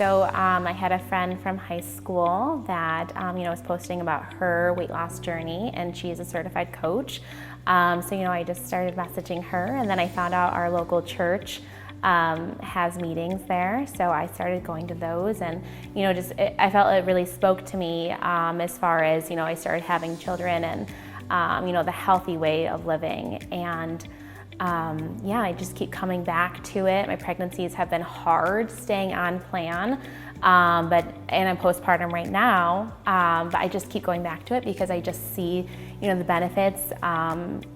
So I had a friend from high school that was posting about her weight loss journey, and she's a certified coach. I just started messaging her, and then I found out our local church has meetings there, so I started going to those, and I felt it really spoke to me as far as I started having children and the healthy way of living. And I just keep coming back to it. My pregnancies have been hard staying on plan, and I'm postpartum right now, but I just keep going back to it because I just see the benefits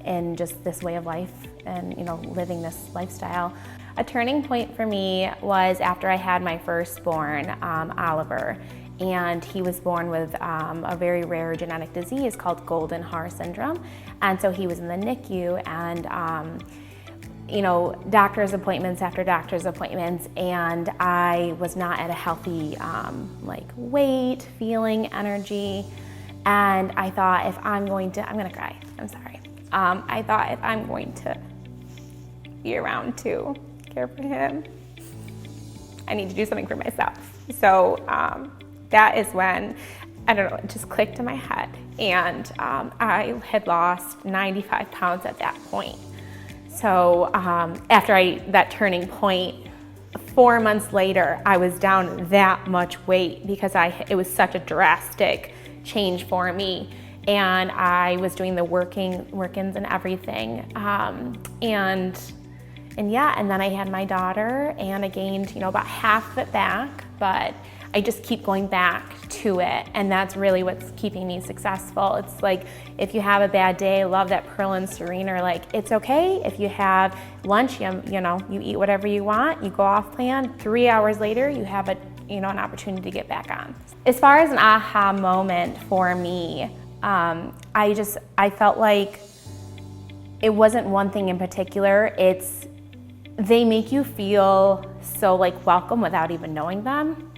in just this way of life and living this lifestyle. A turning point for me was after I had my firstborn, Oliver, and he was born with a very rare genetic disease called golden Haar syndrome. And so he was in the NICU, and doctor's appointments after doctor's appointments, and I was not at a healthy weight, feeling, energy. And I thought, if I'm going to, I'm gonna cry, I'm sorry. I thought if I'm going to be around to care for him, I need to do something for myself. So that is when, I don't know, it just clicked in my head. And I had lost 95 pounds at that point. So after that turning point, 4 months later, I was down that much weight because it was such a drastic change for me. And I was doing the work-ins and everything. And then I had my daughter, and I gained, about half of it back, but I just keep going back to it, and that's really what's keeping me successful. It's like, if you have a bad day, I love that Pearl and Serene are like, it's okay if you have lunch, you eat whatever you want, you go off plan, 3 hours later, you have an opportunity to get back on. As far as an aha moment for me, I felt like it wasn't one thing in particular. They make you feel so welcome without even knowing them.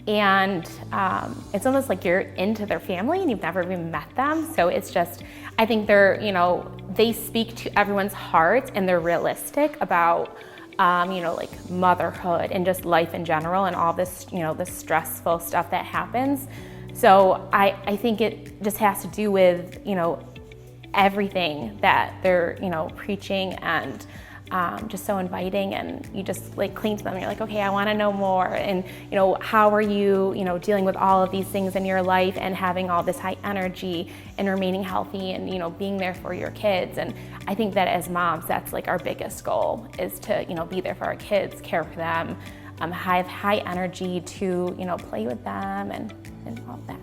And it's almost like you're into their family and you've never even met them. So it's just, I think they speak to everyone's heart, and they're realistic about, motherhood and just life in general and all this, this stressful stuff that happens. So I think it just has to do with, everything that they're, preaching, and just so inviting, and you just cling to them. You're like, okay, I want to know more. And how are you, dealing with all of these things in your life and having all this high energy and remaining healthy and being there for your kids. And I think that as moms, that's our biggest goal, is to be there for our kids, care for them, have high energy to play with them and all of that.